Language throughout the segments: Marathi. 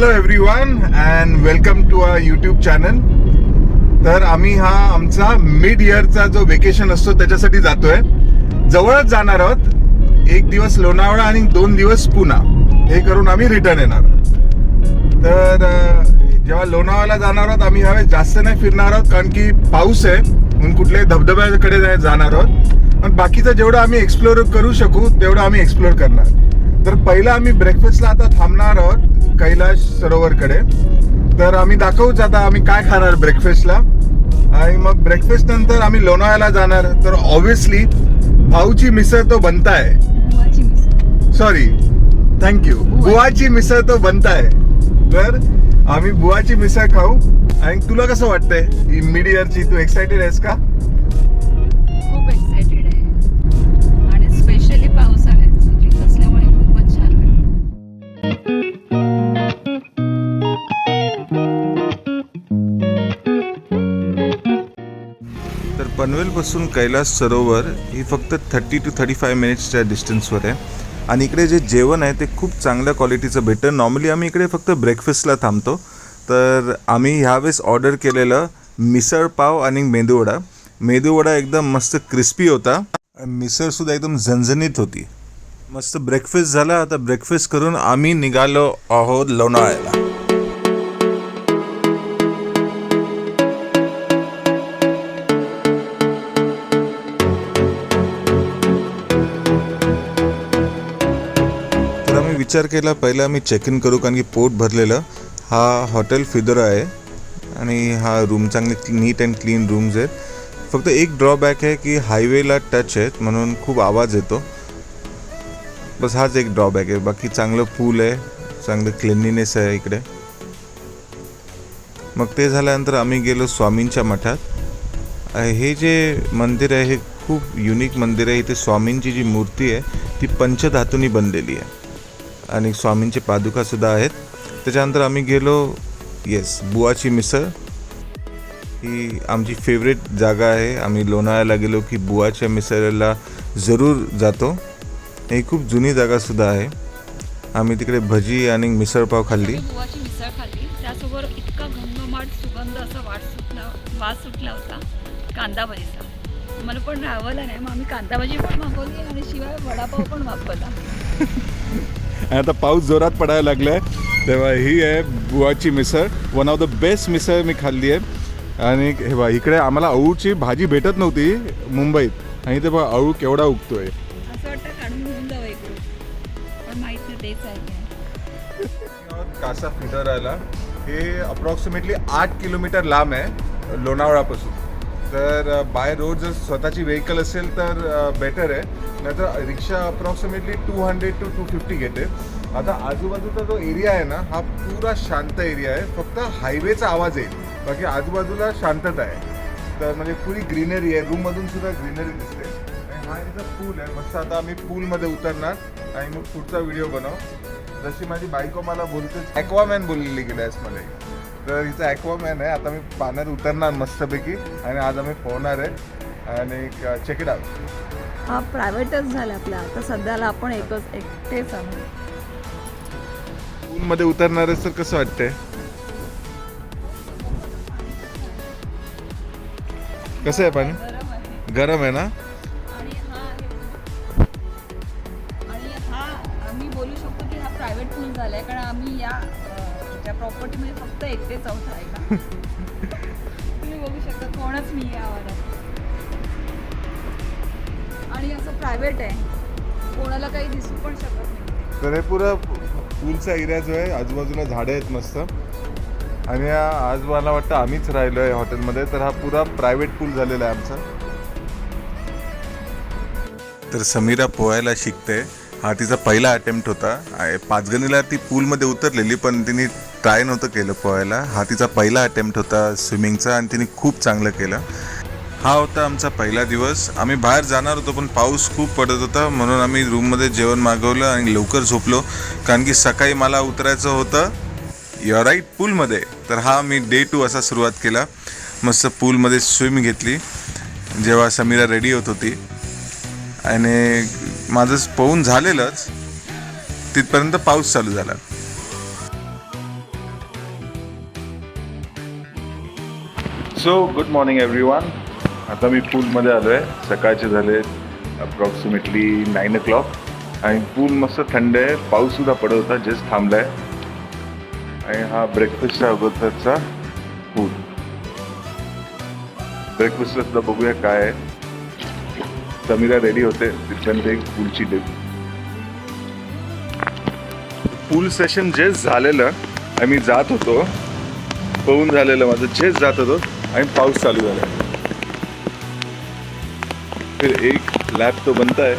Hello everyone and welcome to our YouTube channel. तर आम्ही हा आमचा मिड इयरचा जो वेकेशन असतो त्याच्यासाठी जातोय. जवळच जाणार आहोत. एक दिवस लोणावळा आणि 2 दिवस पुणा, हे करून आम्ही रिटर्न येणार. तर जेव्हा लोणावळ्याला जाणार आहोत आम्ही ह्यावेळेस जास्त नाही फिरणार आहोत, कारण की पाऊस आहे म्हणून कुठल्याही धबधब्याकडे जाणार आहोत. पण बाकीचं जेवढं आम्ही एक्सप्लोर करू शकू तेवढं आम्ही एक्सप्लोर करणार. तर पहिलं आम्ही ब्रेकफास्टला आता थांबणार आहोत कैलाश सरोवरकडे. तर आम्ही दाखवूच आता आम्ही काय खाणार ब्रेकफास्टला, आणि मग ब्रेकफास्ट नंतर आम्ही लोणावळ्याला जाणार. तर ऑब्व्हियसली भाऊची मिसळ तो बनताय, सॉरी थँक्यू, बुवाची मिसळ तो बनताय. तर आम्ही बुवाची मिसळ खाऊ. आणि तुला कसं वाटतंय ही मिड इयरची, तू एक्साइटेड आहेस का? खूप एक्साइटेड आहे, आणि स्पेशली पावसाळ्यात असल्यामुळे खूपच छान वाटतं. तर पनवेलपासून कैलास सरोवर ही फक्त 30 to 35 मिनिट्सच्या डिस्टन्सवर आहे. आणि इकडे जे जेवण आहे ते खूप चांगल्या क्वालिटीचं भेटतं. नॉर्मली आम्ही इकडे फक्त ब्रेकफास्टला थांबतो. तर आम्ही ह्यावेळेस ऑर्डर केलेलं मिसळ पाव आणि मेदूवडा. मेदूवडा एकदम मस्त क्रिस्पी होता, मिसळसुद्धा एकदम झणझणीत होती. मस्त ब्रेकफास्ट झाला. आता ब्रेकफास्ट करून आम्ही निघालो आहोत लोणावळ्याला. विचार केला पहिला आम्ही चेक इन करू, कारण की पोट भरलेलं. हा हॉटेल फिदोरा आहे आणि हा रूम चांगले नीट अँड क्लीन रूम्स आहेत. फक्त एक ड्रॉबॅक आहे की हायवेला टच आहेत म्हणून खूप आवाज येतो. बस हाच एक ड्रॉबॅक आहे. बाकी चांगलं पूल आहे, चांगलं क्लिनलीनेस आहे इकडे. मग ते झाल्यानंतर आम्ही गेलो स्वामींच्या मठात. हे जे मंदिर आहे हे खूप युनिक मंदिर आहे. इथे स्वामींची जी मूर्ती आहे ती पंचधातूंनी बनलेली आहे आणि स्वामींचे पादुकासुद्धा आहेत. त्याच्यानंतर आम्ही गेलो बुवाची मिसळ. ही आमची फेवरेट जागा आहे. आम्ही लोणावळ्याला गेलो की बुवाच्या मिसळला जरूर जातो. ही खूप जुनी जागासुद्धा आहे. आम्ही तिकडे भजी आणि मिसळपाव खाल्ली. बुवाची मिसळ खाल्ली, त्यासोबत इतका घमघमाट सुगंध असा वास सुटला होता कांदा भजीचा. मला पण राहावलं नाही, मग आम्ही कांदा भजी पण मागवली आणि शिवाय वडापाव पण मागवला. आता पाऊस जोरात पडायला लागलाय, तेव्हा ही आहे बुवाची मिसळ. वन ऑफ द बेस्ट मिसळ मी खाल्ली आहे. आणि हे बघा इकडे आम्हाला अळूची भाजी भेटत नव्हती मुंबईत, आणि ते बघा अळू केवढा उगतोय. असं वाटतं काढून घेऊन जावं इकडून, पण माहित नाही तेच आहे. कासा फिदोराला हे अप्रॉक्सिमेटली 8 किलोमीटर लांब आहे लोणावळापासून. तर बाय रोड जर स्वतःची व्हेकल असेल तर बेटर आहे, नाहीतर रिक्षा अप्रॉक्सिमेटली 200 to 250 घेते. आता आजूबाजूचा जो एरिया आहे ना हा पुरा शांत एरिया आहे. फक्त हायवेचा आवाज येईल, बाकी आजूबाजूला शांतता आहे. तर म्हणजे पुरी ग्रीनरी आहे. रूममधून सुद्धा ग्रीनरी दिसते. आणि हा इथं पूल आहे मस्त. आता आम्ही पूलमध्ये उतरणार आणि मग पुढचा व्हिडिओ बनव. जशी माझी बायको मला बोलते ॲक्वामॅन बोललेली गेल्यास मला, तर हिचं ॲक्वामॅन आहे. आता मी पाण्यात उतरणार मस्तपैकी आणि आज आम्ही पोहणार आहे आणि चेक इट आउट. हा प्रायव्हेटच झाला आपला. आता सध्याला आपण एकटेच आहोत. पूलमध्ये उतरणार आहेस तर कसं वाटतंय? कसं आहे पाणी? गरम आहे ना? आणि हा आम्ही बोलू शकतो की हा प्रायव्हेट पूल झालाय, कारण आम्ही या ज्या प्रॉपर्टीमध्ये फक्त एकटेच आहोत राहायला. तुम्ही बघू शकता कोणच मी यावर आहे, आणि असं प्रायव्हेट आहे, कोणाला काही दिसू पण शकत नाही. तर हे पुरं पूलचा एरिया जो आहे आजूबाजूला झाडं आहेत मस्त. आणि आज मला वाटतं आम्हीच राहिलो आहे हॉटेलमध्ये. तर हा पुरा प्रायव्हेट पूल झालेला आहे आमचा. तर समीरा पोहायला शिकते. हा तिचा पहिला अटेम्प्ट होता. पाचगणीला ती पूलमध्ये उतरलेली पण तिने ट्राय नव्हतं केलं पोहायला. हा तिचा पहिला अटेम्प्ट होता स्विमिंगचा आणि तिने खूप चांगलं केलं. हा होता आमचा पहिला दिवस. आम्ही बाहेर जाणार होतो पण पाऊस खूप पडत होता म्हणून आम्ही रूममध्ये जेवण मागवलं आणि लवकर झोपलो, कारण की सकाळी मला उतरायचं होतं युअर राईट पूलमध्ये. तर हा मी डे 2 असा सुरुवात केला. मस्त पूलमध्ये स्विम घेतली जेव्हा समीरा रेडी होत होती. आणि माझं पोहून झालेलंच तिथपर्यंत पाऊस चालू झाला. So good morning everyone. आता मी पूलमध्ये आलो आहे. सकाळचे झाले अप्रॉक्सिमेटली 9 o'clock आणि पूल मस्त थंड आहे. पाऊससुद्धा पडत होता, जस्ट थांबला आहे. आणि हा ब्रेकफास्टच्या अगोदरचा पूल. ब्रेकफास्टला सुद्धा बघूया काय आहे. समीरा रेडी होते, तिथपर्यंत एक पूलची डिप. पूल सेशन जस्ट झालेलं. आम्ही जात होतो, पळून झालेलं माझं. जस्ट जात होतो आणि पाऊस चालू झाला. फिर एक लॅब तो बनता है.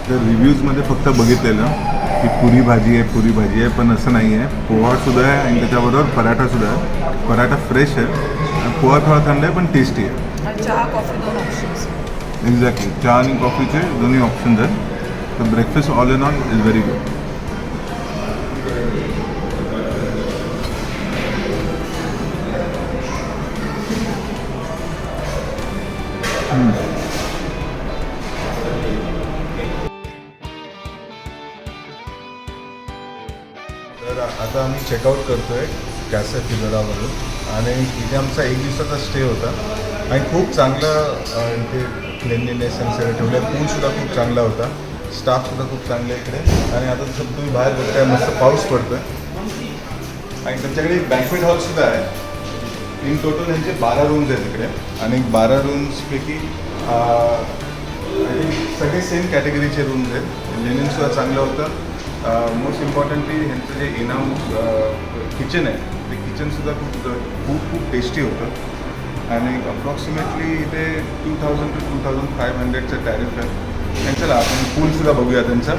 तर रिव्ह्यूजमध्ये फक्त बघितलेलं की पुरी भाजी आहे, पण असं नाही आहे. पोहासुद्धा आहे आणि त्याच्याबरोबर पराठासुद्धा आहे. पराठा फ्रेश आहे, पोहा थोडा थंड आहे पण टेस्टी आहे. आणि चहा कॉफी 2 ऑप्शन्स. एक्झॅक्टली, चहा आणि कॉफीचे दोन्ही ऑप्शन्स आहेत. तर breakfast all in all is very good. तर आता आम्ही चेकआउट करतो आहे कॅसे फिलोरावरून. आणि इथे आमचा 1 दिवसाचा स्टे होता आणि खूप चांगलं इथे क्लिनलीनेस आणि सगळं ठेवलं आहे. पूलसुद्धा खूप चांगला होता, स्टाफसुद्धा खूप चांगला आहे इकडे. आणि आता जसं तुम्ही बाहेर बघताय मस्त पाऊस पडतो आहे. आणि त्यांच्याकडे एक बँक्वेट हॉलसुद्धा आहे. इन टोटल यांचे 12 रूम्स आहेत इकडे. आणि 12 रूम्सपैकी सगळे सेम कॅटेगरीचे रूम्स आहेत. लिनिनसुद्धा चांगलं होतं. मोस्ट इम्पॉर्टंटली ह्यांचं जे इनहाऊस किचन आहे ते किचनसुद्धा खूप टेस्टी होतं. आणि अप्रॉक्सिमेटली इथे 2000 to 2500चं टॅरिफ आहे. आणि चला आपण पूलसुद्धा बघूया त्यांचा.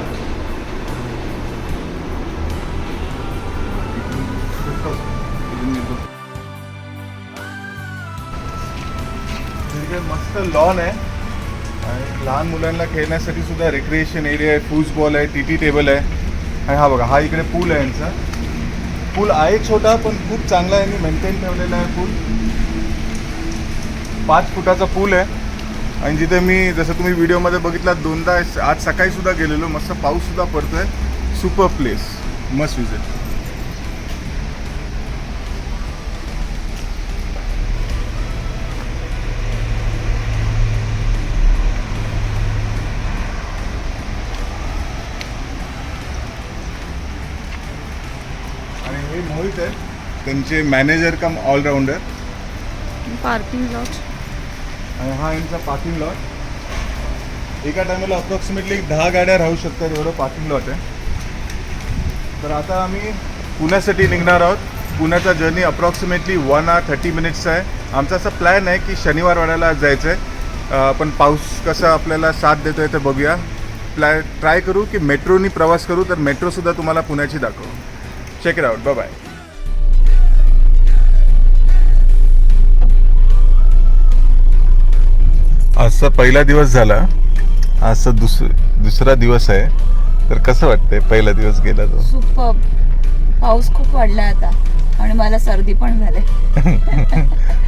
मस्त लॉन आहे आणि लहान मुलांना खेळण्यासाठी सुद्धा रिक्रिएशन एरिया आहे. फूटबॉल आहे, TT टेबल आहे. आणि हा बघा, हा इकडे पूल आहे यांचा. पूल आहे छोटा पण खूप चांगला आहे. मेंटेन ठेवलेला आहे पूल. 5 फुटाचा पूल आहे. आणि जिथे मी जसं तुम्ही व्हिडिओमध्ये बघितला 2दा आज सकाळी सुद्धा गेलेलो. मस्त पाऊससुद्धा पडतोय. Super place, must visit. आणि हे मोहित आहे, त्यांचे मॅनेजर कम ऑलराऊंडर. Parking lot. आणि हा यांचा पार्किंग लॉट. एका टायमाला अप्रॉक्सिमेटली 10 गाड्या राहू शकतात, एवढं पार्किंग लॉट आहे. तर आता आम्ही पुण्यासाठी निघणार आहोत. पुण्याचा जर्नी अप्रॉक्सिमेटली 1 hour 30 minutes आहे. आमचा असा प्लॅन आहे की शनिवार वाड्याला आज जायचं आहे. पण पाऊस कसा आपल्याला साथ देतो आहे ते बघूया. ट्राय करू की मेट्रोनी प्रवास करू. तर मेट्रोसुद्धा तुम्हाला पुण्याची दाखवू. Check it out. Bye bye. आजचा पहिला दिवस झाला. आजचा दुसरा दिवस आहे. तर कसं वाटतंय पहिला दिवस गेला तो? सुपर. पाऊस खूप वाढलाय आता आणि मला सर्दी पण झाली.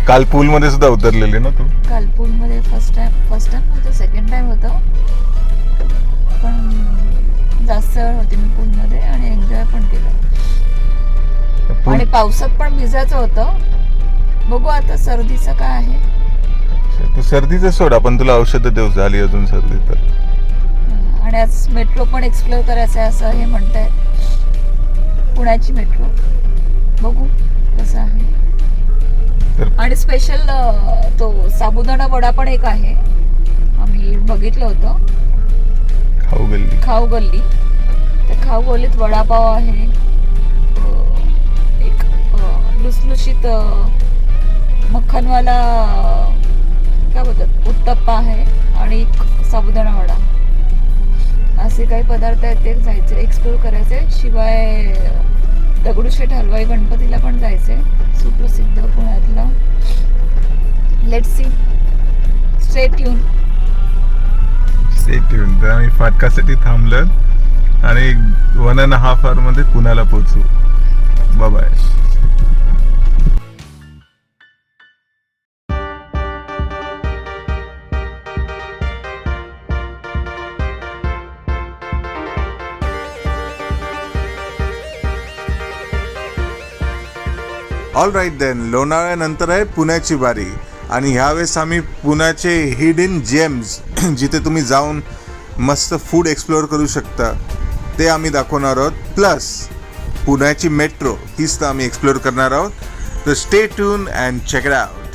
काल पूलमध्ये सुद्धा उतरलेली ना तू? काल पूलमध्ये फर्स्ट टाइम होतं, सेकंड टाइम होतं. पण जास्त वेळ होती मी पूलमध्ये आणि एन्जॉय पण केलं. आणि पावसात पण भिजायचं होतं. बघू आता सर्दीचं काय आहे. तू सर्दीचं सोड, आपण तुला औषधं देऊ. झाली अजून सर्दी तर. आणि आज मेट्रो पण एक्सप्लोर करायचं आहे असं हे म्हणतायत. पुण्याची मेट्रो बघू कसं आहे. आणि स्पेशल तो साबुदाणा वडा पण एक आहे, आम्ही बघितलं होतं. खाऊ गल्ली. त्या खाऊ गल्लीत वडापाव आहे, एक लुसलुशीत मक्खनवाला काय बोलतात उत्तप्पा आहे आणि एक साबुदाणा वडा. असे काही पदार्थ आहेत ते जायचे एक्सप्लोर करायचे. शिवाय दगडूशेठ हलवाई गणपतीला पण जायचंय, सुप्रसिद्ध पुण्यातला. Let's see. Stay tune. तर आम्ही फाटकासाठी थांबलो आणि 1.5 hour मध्ये पुण्याला पोहोचू. Bye bye. All right then, लोणावळ्यानंतर आहे पुण्याची बारी आणि ह्यावेळेस आम्ही पुण्याचे हिडन जेम्स जिथे तुम्ही जाऊन मस्त फूड एक्सप्लोअर करू शकता ते आम्ही दाखवणार आहोत. प्लस पुण्याची मेट्रो हीच तर आम्ही एक्सप्लोअर करणार आहोत. तर stay tune and check it out.